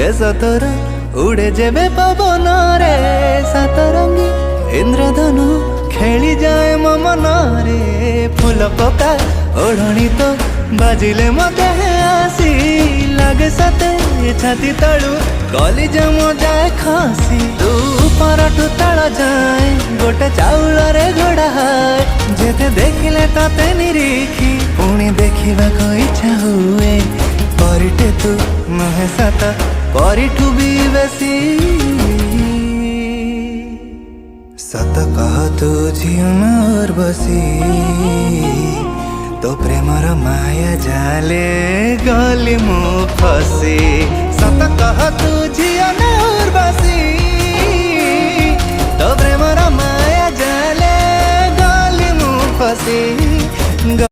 Case तोर उड़े जेबे पवन रे सतरंगी इंद्रधनु खेली जाए मो मन रे फूल पका ओढ़णी तो बाजिले मते आसी लगे सते छाती तलू कली जम जाए खसी तू परठू तल जाए गोटे चाउल रे घोड़ा है जेते देखिले तते निरीखी पुणी देखा को इच्छा हुए परिटे तू नहे सत परिठू भी बेसी सत कह तू झियो मोर बसी तो प्रेमर माया जाले गली मु फसी सत कह तू झियो मोर बसी तो प्रेमर माया जाले गली मु फसी।